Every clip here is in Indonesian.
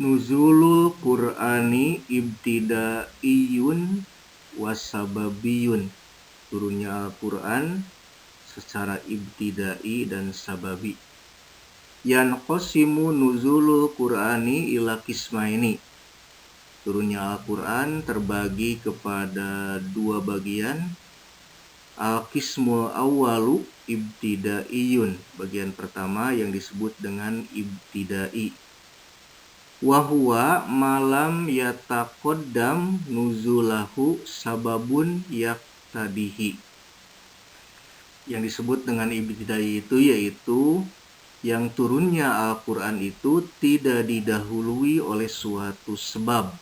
Nuzulul Qur'ani ibtidaiyun wasababiyun. Turunnya Al-Quran secara ibtidai dan sababi. Yanqasimu nuzulul Qur'ani ila qismaini. Turunnya Al-Quran terbagi kepada dua bagian. Al-qismul awwalu ibtidaiyun. Bagian pertama yang disebut dengan ibtidai. Wahuwa malam yataqaddam nuzulahu sababun yaktadihi. Yang disebut dengan ibtidai itu yaitu yang turunnya Al-Quran itu tidak didahului oleh suatu sebab.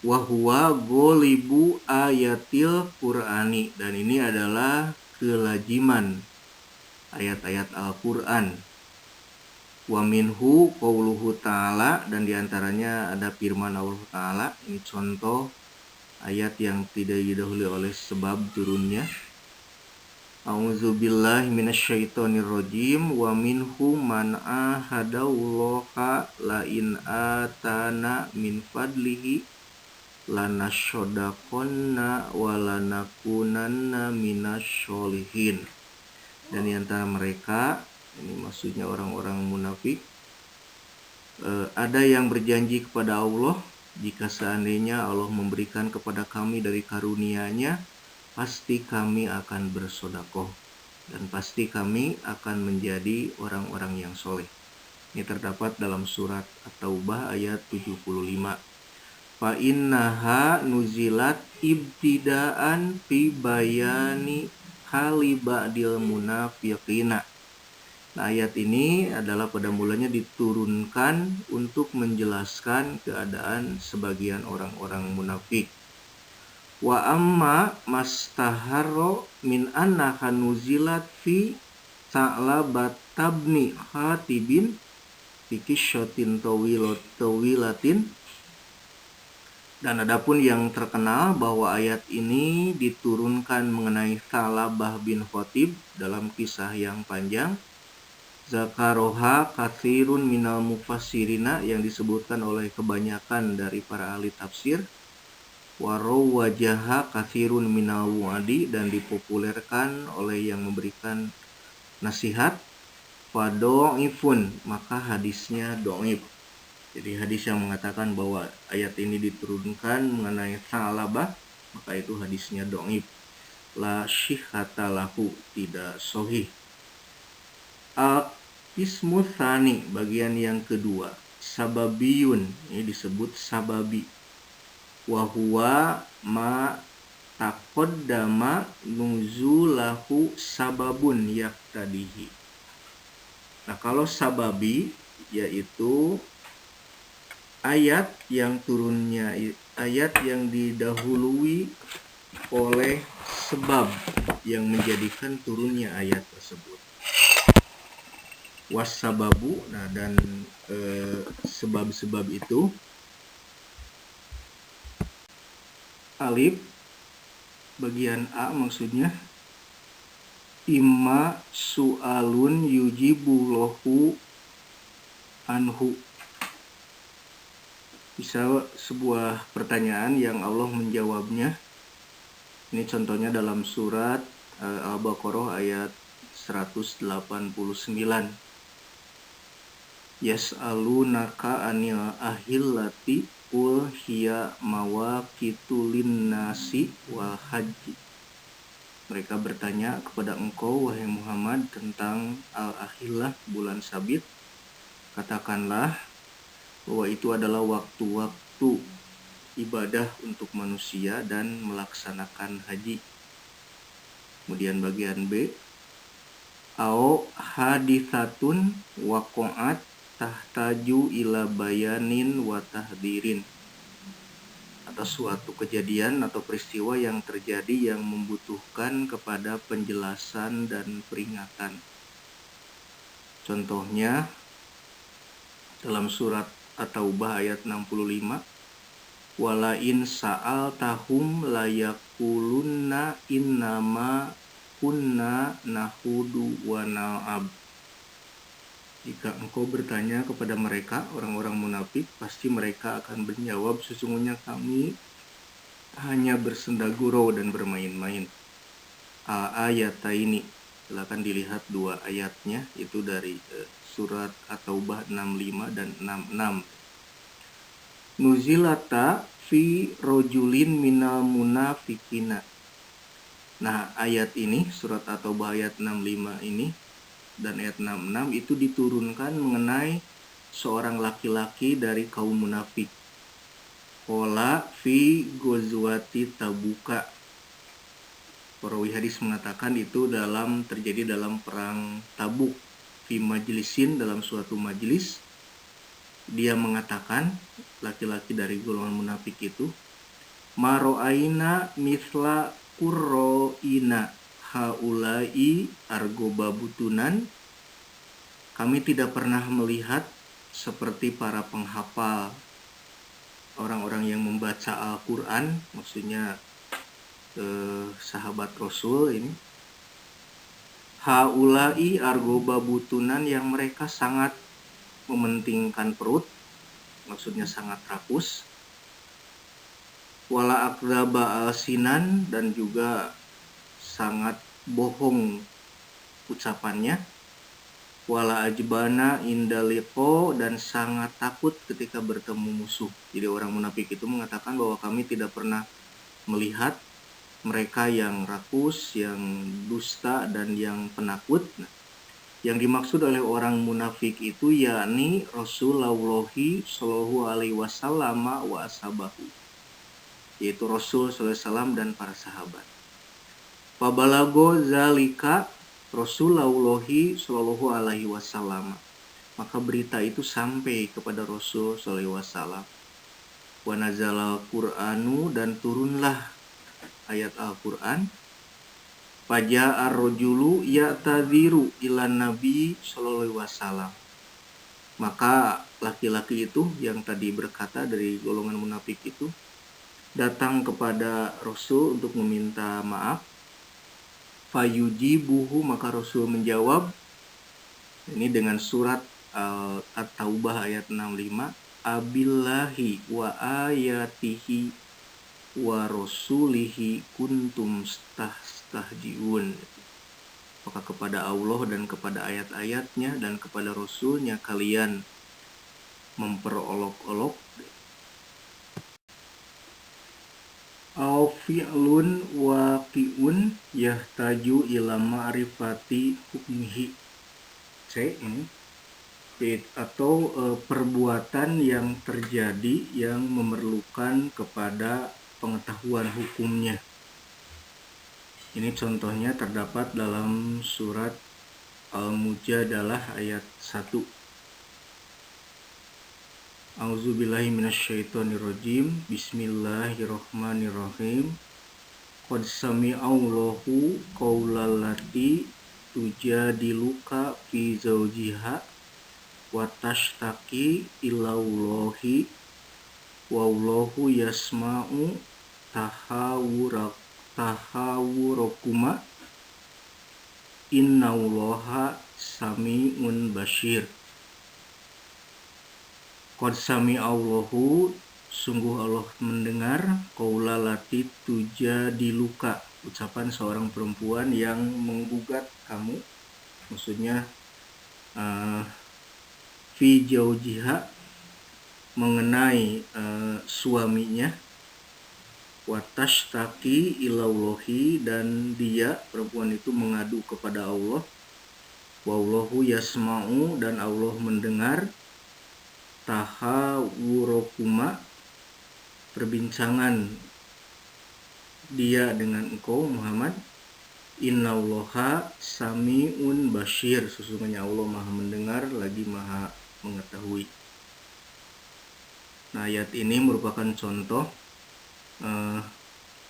Wahuwa golibu ayatil Qur'ani. Dan ini adalah kelaziman ayat-ayat Al-Quran. Wa minhu qauluhu ta'ala. Dan diantaranya ada firman Allah Ta'ala. Ini contoh ayat yang tidak didahului oleh sebab turunnya. A'udzubillahi minasyaitonirrajim. Wa minhu man ahadallaha la in atana min fadlihi lanasyodaqonna wa lanakunanna minasyolihin. Dan di antara mereka, ini maksudnya orang-orang munafik, ada yang berjanji kepada Allah, jika seandainya Allah memberikan kepada kami dari karunia-Nya, pasti kami akan bersedekah dan pasti kami akan menjadi orang-orang yang soleh. Ini terdapat dalam surat At-Taubah ayat 75. Fa innaha nuzilat ibtidaan fi bayani hali ba'dil munafiqina. Nah, ayat ini adalah pada mulanya diturunkan untuk menjelaskan keadaan sebagian orang-orang munafik. Wa amma mastaharro min annaha nuzilat fi ta'labat tabni khatibin fi kisyatin tawilatin. Dan adapun yang terkenal bahwa ayat ini diturunkan mengenai Tha'labah bin Khatib dalam kisah yang panjang. Zakaroha katsirun minal mufassirina, yang disebutkan oleh kebanyakan dari para ahli tafsir. Waraw wajaha katsirun minal wadi, dan dipopulerkan oleh yang memberikan nasihat. Fado'ifun, maka hadisnya do'if. Jadi hadis yang mengatakan bahwa ayat ini diturunkan mengenai Tha'labah, maka itu hadisnya do'if. La syihhata lahu, tidak sahih. Al-qismu tsani, bagian yang kedua, sababiyun, ini disebut sababi. Wa huwa ma taqaddama nuzulahu sababun yaktadihi. Nah, kalau sababi yaitu ayat yang turunnya, ayat yang didahului oleh sebab yang menjadikan turunnya ayat tersebut. Wasababu, nah, dan sebab-sebab itu alif bagian A maksudnya imma su'alun yujibu lahu anhu, bisa sebuah pertanyaan yang Allah menjawabnya. Ini contohnya dalam surat Al-Baqarah ayat 189. Yas'alunaka anil ahillati qul hiya mawaqitu linnasi wal haji. Mereka bertanya kepada engkau, wahai Muhammad, tentang al-ahillah, bulan sabit. Katakanlah bahwa itu adalah waktu-waktu ibadah untuk manusia dan melaksanakan haji. Kemudian bagian B, au hadithatun waqa'at tahtaju ila bayanin wa tahdirin, atau suatu kejadian atau peristiwa yang terjadi yang membutuhkan kepada penjelasan dan peringatan. Contohnya dalam surat At-Taubah ayat 65, walain sa'altahum layakulunna innama kunna nahudu wa na'ab. Jika engkau bertanya kepada mereka, orang-orang munafik, pasti mereka akan menjawab, sesungguhnya kami hanya bersenda gurau dan bermain-main. Ayat ini, silakan dilihat dua ayatnya, itu dari surat At-Taubah 65 dan 66. Nuzilata fi rojulin minal munafikina. Nah, ayat ini, surat At-Taubah ayat 65 ini dan ayat 66 itu diturunkan mengenai seorang laki-laki dari kaum munafik. Qala fi ghazwati Tabuka. Perawi hadis mengatakan itu terjadi dalam perang Tabuk. Fi majlisin, dalam suatu majelis, dia mengatakan, laki-laki dari golongan munafik itu, maro'aina mithla qurro'ina haulai argobabutunan. Kami tidak pernah melihat seperti para penghafal, orang-orang yang membaca Al-Quran, maksudnya sahabat Rasul ini. Haulai argobabutunan, yang mereka sangat mementingkan perut, maksudnya sangat rakus. Wala akdzaba alsinan, dan juga sangat bohong ucapannya. Wala ajbana indaliqo, dan sangat takut ketika bertemu musuh. Jadi orang munafik itu mengatakan bahwa kami tidak pernah melihat mereka yang rakus, yang dusta, dan yang penakut. Nah, yang dimaksud oleh orang munafik itu yakni Rasulullah Shallallahu Alaihi Wasallam wa ashabahu, yaitu Rasul Sallallahu Alaihi Wasallam dan para sahabat. Pabalago zalika Rasulullah Shallallahu Alaihi Wasallam, maka berita itu sampai kepada Rasul Sallallahu Alaihi Wasallam. Wa nazalal Qur'anu, dan turunlah ayat Al-Quran. Faja'a ar-rajulu ya'tadhiru ilan Nabi Sallallahu Alaihi Wasallam. Maka laki-laki itu yang tadi berkata dari golongan munafik itu datang kepada Rasul untuk meminta maaf. Fayujibuhu, maka Rasul menjawab. Ini dengan surat At-Taubah ayat 65. Abillahi wa ayatihi wa rasulihi kuntum stahjiun. Maka kepada Allah dan kepada ayat-ayatnya dan kepada Rasulnya kalian memperolok-olok. Au fi'lun waqi'un yahtaju ila ma'rifati hukmihi. Ini atau perbuatan yang terjadi yang memerlukan kepada pengetahuan hukumnya. Ini contohnya terdapat dalam surat Al-Mujadalah ayat 1. A'udzubillahi minasyaitonirrajim. Bismillahirrahmanirrahim. Qad sami'allahu qaulal lati tujadiluka fi zawjiha wa tashtaki ilallahi wallahu yasma'u tahawurakuma innallaha sami'un basyir. Qad sami'allahu, sungguh Allah mendengar, qaula lati tujadiluka, ucapan seorang perempuan yang menggugat kamu, maksudnya fi jaujiha, mengenai suaminya, watashtaki ilallahi, dan dia perempuan itu mengadu kepada Allah, wallahu yasma'u, dan Allah mendengar, tahawurokuma, perbincangan dia dengan engkau Muhammad, innallaha sami'un basyir, sesungguhnya Allah maha mendengar lagi maha mengetahui. Nah, ayat ini merupakan contoh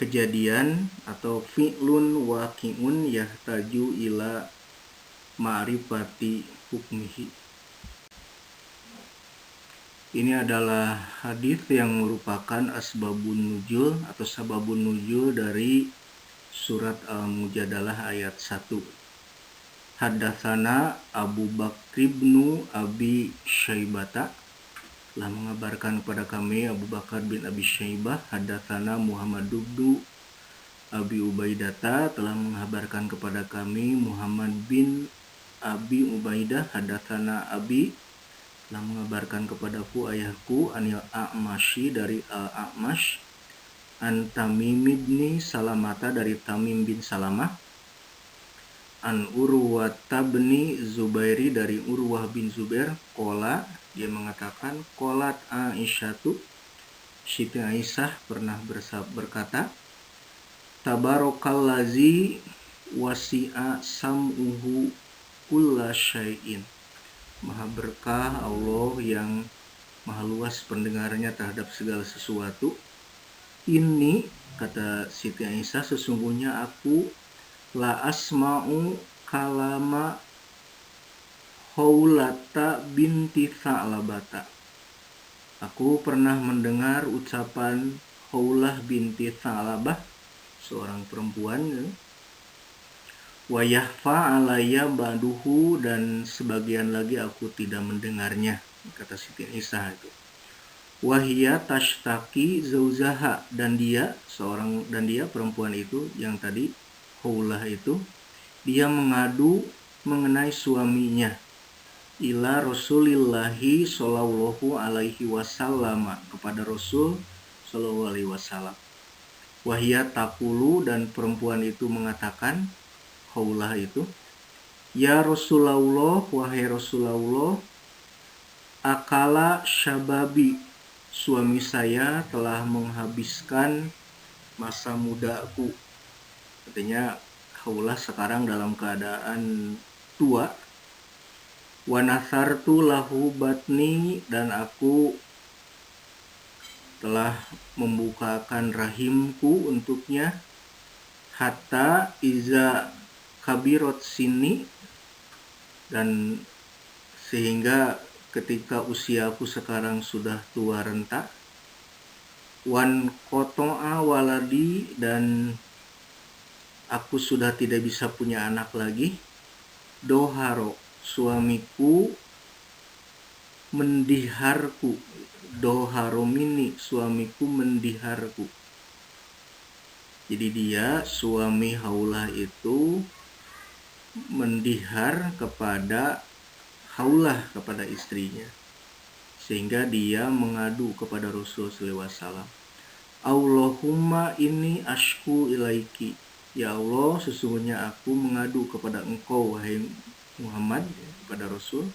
kejadian atau fi'lun waqi'un yahtaju ila ma'rifati hukmihi. Ini adalah hadis yang merupakan asbabun nuzul atau sababun nuzul dari surat Al-Mujadalah ayat 1. Haddatsana Abu Bakr bin Abi Syaibata, telah mengabarkan kepada kami Abu Bakar bin Abi Syaibah. Haddatsana Muhammad bin Abi Ubaidata, telah mengabarkan kepada kami Muhammad bin Abi Ubaidah. Haddatsana Abi, telah mengabarkan kepadaku ayahku Anil A'masyi, dari Al-A'mash, An Tamim bin Salamata, dari Tamim bin Salamah, An Urwata bin Zubairi, dari Urwah bin Zubair, Kola, dia mengatakan, Kolat Aisyatu, Siti Aisyah pernah berkata, Tabarakallazi wasi'a sam'uhu kulla syai'in, maha berkah Allah yang maha luas pendengarannya terhadap segala sesuatu. Ini, kata Siti Aisyah, sesungguhnya aku la asma'u kalama Haulata binti Tha'labata, aku pernah mendengar ucapan Haulah binti Tha'labah, seorang perempuan, wa yahfa alayya ba'duhu, dan sebagian lagi aku tidak mendengarnya, kata Siti Aisyah itu. Wahia tashtaki zauzaha, dan dia perempuan itu yang tadi Haulah itu, dia mengadu mengenai suaminya, ila Rasulillahi sallallahu alaihi wasallam, kepada Rasul sallallahu alaihi wasallam. Wahia takulu, dan perempuan itu mengatakan, Haulah itu, ya Rasulullah, wahai Rasulullah, akala syababi, suami saya telah menghabiskan masa mudaku. Artinya Haulah sekarang dalam keadaan tua. Wa nasartu lahu batni, dan aku telah membukakan rahimku untuknya, hatta iza kabirot sini, dan sehingga ketika usiaku sekarang sudah tua renta, wan koto'a waladi, dan aku sudah tidak bisa punya anak lagi, doharo, suamiku mendiharku, doharo mini, suamiku mendiharku. Jadi dia, suami Haulah itu mendihar kepada Haulah, kepada istrinya, sehingga dia mengadu kepada Rasul sallallahu alaihi wasallam, Allahumma inni ashku ilaiki, ya Allah, sesungguhnya aku mengadu kepada engkau wahai Muhammad, kepada Rasul.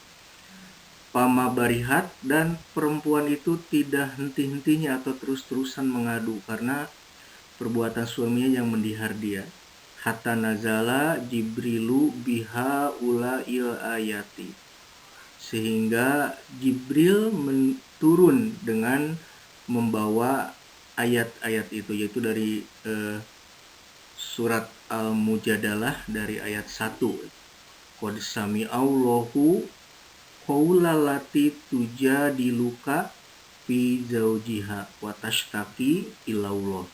Pama barihat, dan perempuan itu tidak henti-hentinya atau terus-terusan mengadu karena perbuatan suaminya yang mendihar dia. Hatta nazala Jibrilu biha ula'il ayati, sehingga Jibril turun dengan membawa ayat-ayat itu, yaitu dari surat Al-Mujadalah, dari ayat 1. Qad sami'allahu qaulalati tujadiluka fi zaujiha wa tashtaki ilallah.